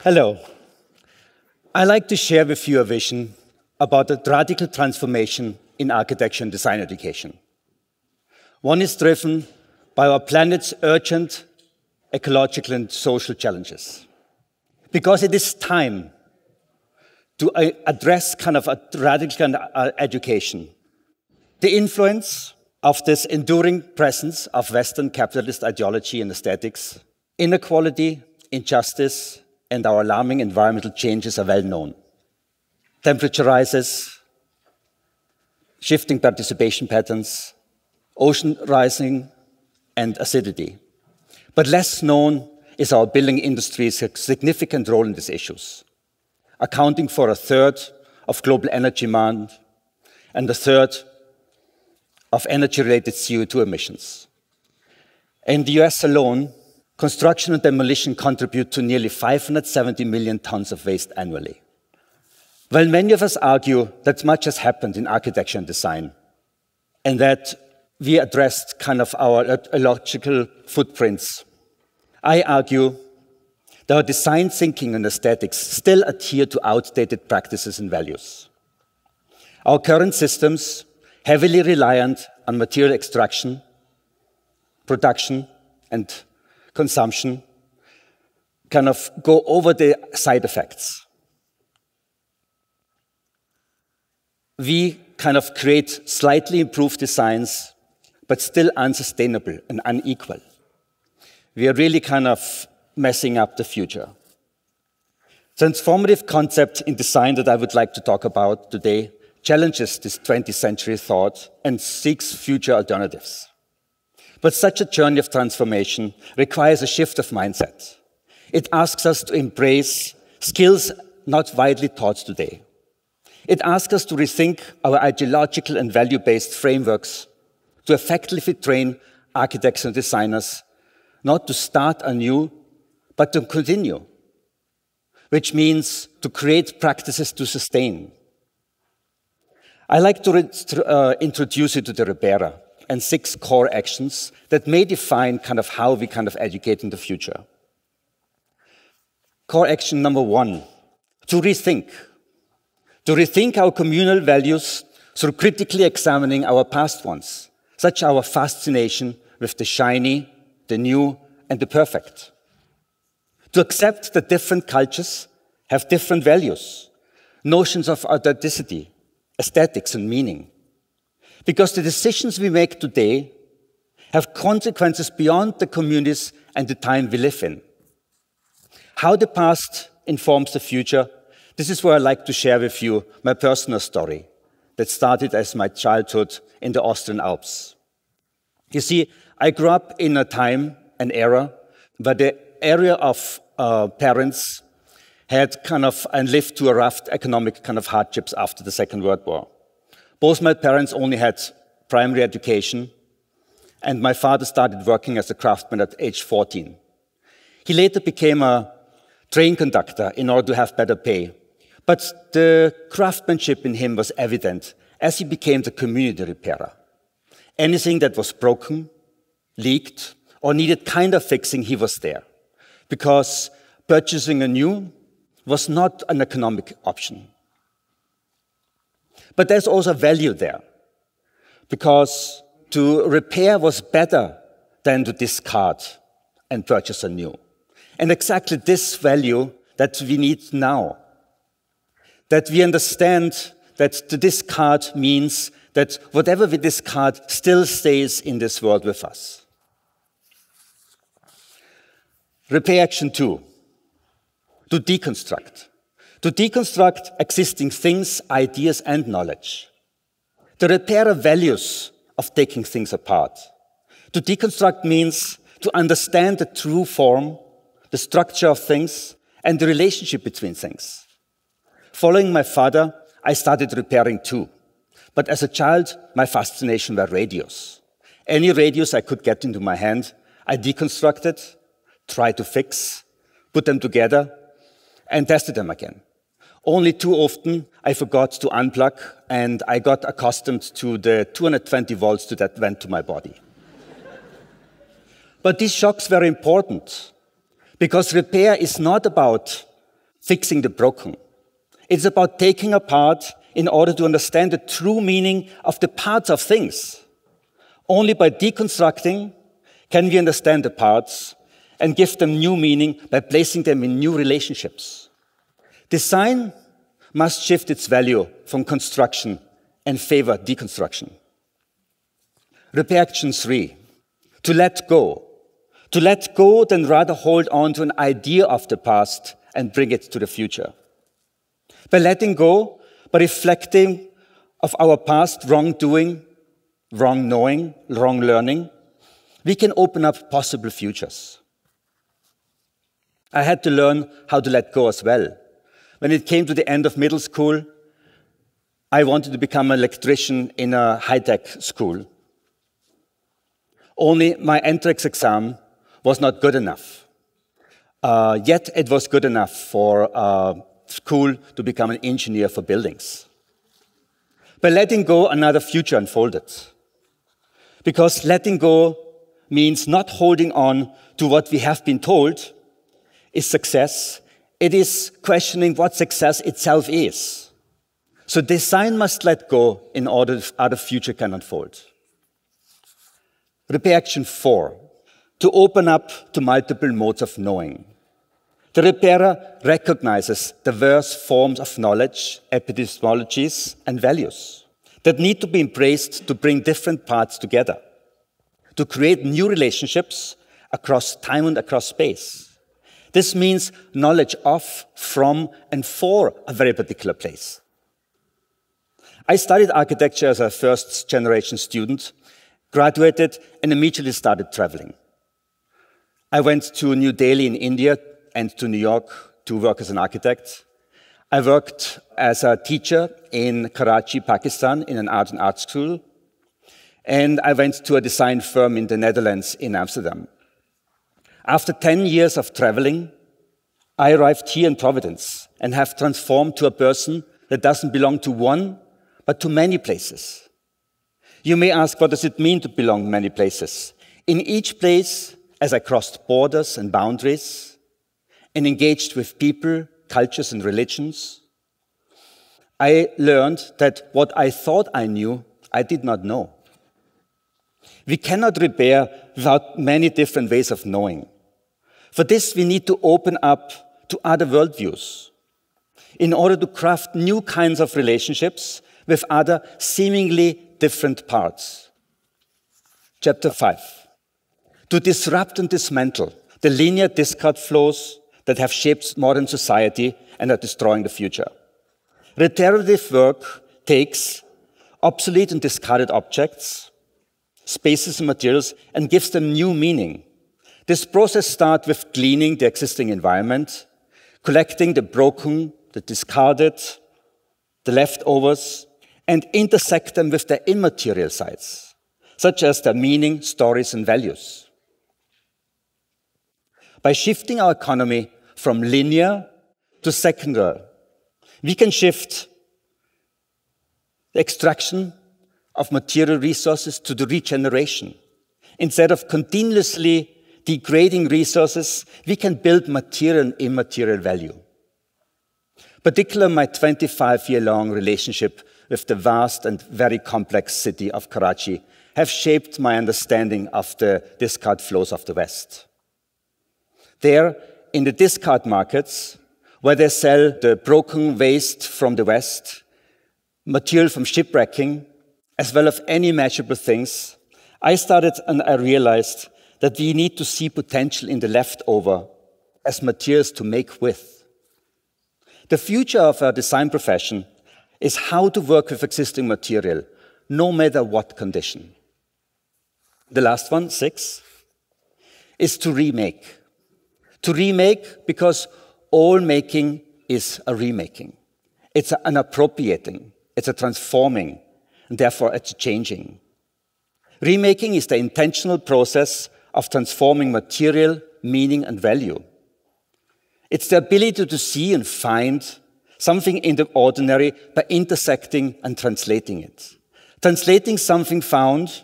Hello. I'd like to share with you a vision about a radical transformation in architecture and design education. One is driven by our planet's urgent ecological and social challenges. Because it is time to address kind of a radical education. The influence of this enduring presence of Western capitalist ideology and aesthetics, inequality, injustice, and our alarming environmental changes are well known. Temperature rises, shifting participation patterns, ocean rising, and acidity. But less known is our building industry's significant role in these issues, accounting for a third of global energy demand and a third of energy-related CO2 emissions. In the US alone, construction and demolition contribute to nearly 570 million tons of waste annually. While many of us argue that much has happened in architecture and design, and that we addressed kind of our ecological footprints, I argue that our design thinking and aesthetics still adhere to outdated practices and values. Our current systems, heavily reliant on material extraction, production, and consumption, kind of go over the side effects. We kind of create slightly improved designs, but still unsustainable and unequal. We are really kind of messing up the future. Transformative concept in design that I would like to talk about today challenges this 20th century thought and seeks future alternatives. But such a journey of transformation requires a shift of mindset. It asks us to embrace skills not widely taught today. It asks us to rethink our ideological and value-based frameworks to effectively train architects and designers not to start anew, but to continue, which means to create practices to sustain. I like to introduce you to the REPERA and 6 core actions that may define kind of how we kind of educate in the future. Core action number 1, to rethink. To rethink our communal values through critically examining our past ones, such as our fascination with the shiny, the new, and the perfect. To accept that different cultures have different values, notions of authenticity, aesthetics, and meaning. Because the decisions we make today have consequences beyond the communities and the time we live in. How the past informs the future, this is where I'd like to share with you my personal story that started as my childhood in the Austrian Alps. You see, I grew up in a time, an era, where the area of parents had kind of and lived through a rough economic kind of hardships after the Second World War. Both my parents only had primary education, and my father started working as a craftsman at age 14. He later became a train conductor in order to have better pay. But the craftsmanship in him was evident as he became the community repairer. Anything that was broken, leaked, or needed kind of fixing, he was there. Because purchasing anew was not an economic option. But there's also value there. Because to repair was better than to discard and purchase anew. And exactly this value that we need now. That we understand that to discard means that whatever we discard still stays in this world with us. Repair action 2, to deconstruct. To deconstruct existing things, ideas, and knowledge. The repairer values of taking things apart. To deconstruct means to understand the true form, the structure of things, and the relationship between things. Following my father, I started repairing too. But as a child, my fascination were radios. Any radios I could get into my hand, I deconstructed, tried to fix, put them together, and tested them again. Only too often, I forgot to unplug, and I got accustomed to the 220 volts that went to my body. But these shocks were important, because repair is not about fixing the broken. It's about taking apart in order to understand the true meaning of the parts of things. Only by deconstructing can we understand the parts and give them new meaning by placing them in new relationships. Design must shift its value from construction and favor deconstruction. Repair action 3, to let go. To let go, then rather hold on to an idea of the past and bring it to the future. By letting go, by reflecting of our past wrongdoing, wrong knowing, wrong learning, we can open up possible futures. I had to learn how to let go as well. When it came to the end of middle school, I wanted to become an electrician in a high-tech school. Only my entrance exam was not good enough. Yet it was good enough for school to become an engineer for buildings. By letting go, another future unfolded. Because letting go means not holding on to what we have been told is success. It is questioning what success itself is. So design must let go in order that other future can unfold. Repair action 4, to open up to multiple modes of knowing. The repairer recognizes diverse forms of knowledge, epistemologies, and values that need to be embraced to bring different parts together, to create new relationships across time and across space. This means knowledge of, from, and for a very particular place. I studied architecture as a first-generation student, graduated, and immediately started traveling. I went to New Delhi in India and to New York to work as an architect. I worked as a teacher in Karachi, Pakistan, in an art and arts school. And I went to a design firm in the Netherlands in Amsterdam. After 10 years of traveling, I arrived here in Providence and have transformed to a person that doesn't belong to one, but to many places. You may ask, what does it mean to belong to many places? In each place, as I crossed borders and boundaries and engaged with people, cultures, and religions, I learned that what I thought I knew, I did not know. We cannot repair without many different ways of knowing. For this, we need to open up to other worldviews in order to craft new kinds of relationships with other seemingly different parts. Chapter 5. To disrupt and dismantle the linear discard flows that have shaped modern society and are destroying the future. Regenerative work takes obsolete and discarded objects, spaces and materials, and gives them new meaning. This process starts with cleaning the existing environment, collecting the broken, the discarded, the leftovers, and intersect them with their immaterial sides, such as their meaning, stories, and values. By shifting our economy from linear to secondary, we can shift the extraction of material resources to the regeneration. Instead of continuously degrading resources, we can build material and immaterial value. Particularly my 25-year-long relationship with the vast and very complex city of Karachi have shaped my understanding of the discard flows of the West. There, in the discard markets, where they sell the broken waste from the West, material from shipwrecking, as well as any measurable things, I started and I realized that we need to see potential in the leftover as materials to make with. The future of our design profession is how to work with existing material, no matter what condition. The last one, 6, is to remake. To remake because all making is a remaking. It's an appropriating, it's a transforming, and therefore it's changing. Remaking is the intentional process of transforming material, meaning, and value. It's the ability to see and find something in the ordinary by intersecting and translating it. Translating something found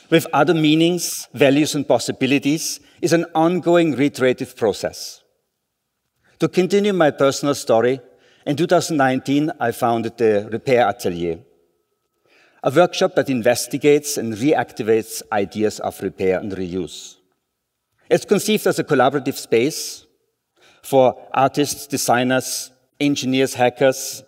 with other meanings, values, and possibilities is an ongoing reiterative process. To continue my personal story, in 2019, I founded the Repair Atelier, a workshop that investigates and reactivates ideas of repair and reuse. It's conceived as a collaborative space for artists, designers, engineers, hackers,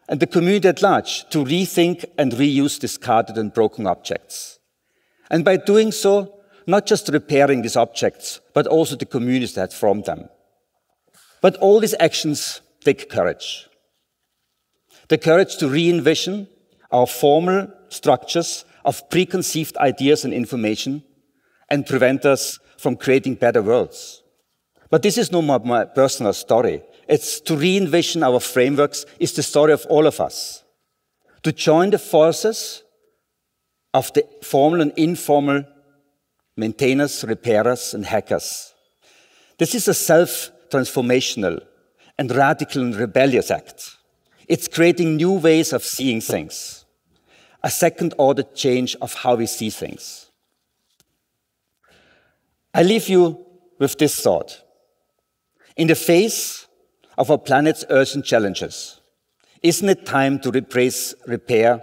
and the community at large to rethink and reuse discarded and broken objects. And by doing so, not just repairing these objects, but also the communities that form them. But all these actions take courage. The courage to re-envision our formal structures of preconceived ideas and information and prevent us from creating better worlds. But this is not my personal story. It's to re-envision our frameworks is the story of all of us. To join the forces of the formal and informal maintainers, repairers, and hackers. This is a self-transformational and radical and rebellious act. It's creating new ways of seeing things, a second-order change of how we see things. I leave you with this thought. In the face of our planet's urgent challenges, isn't it time to replace repair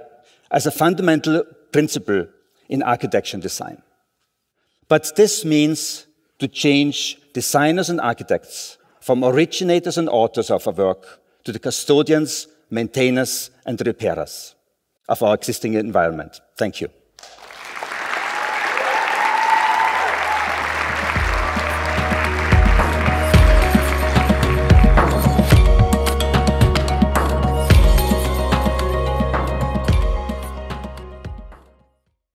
as a fundamental principle in architecture and design? But this means to change designers and architects from originators and authors of our work to the custodians, maintainers, and repairers of our existing environment. Thank you.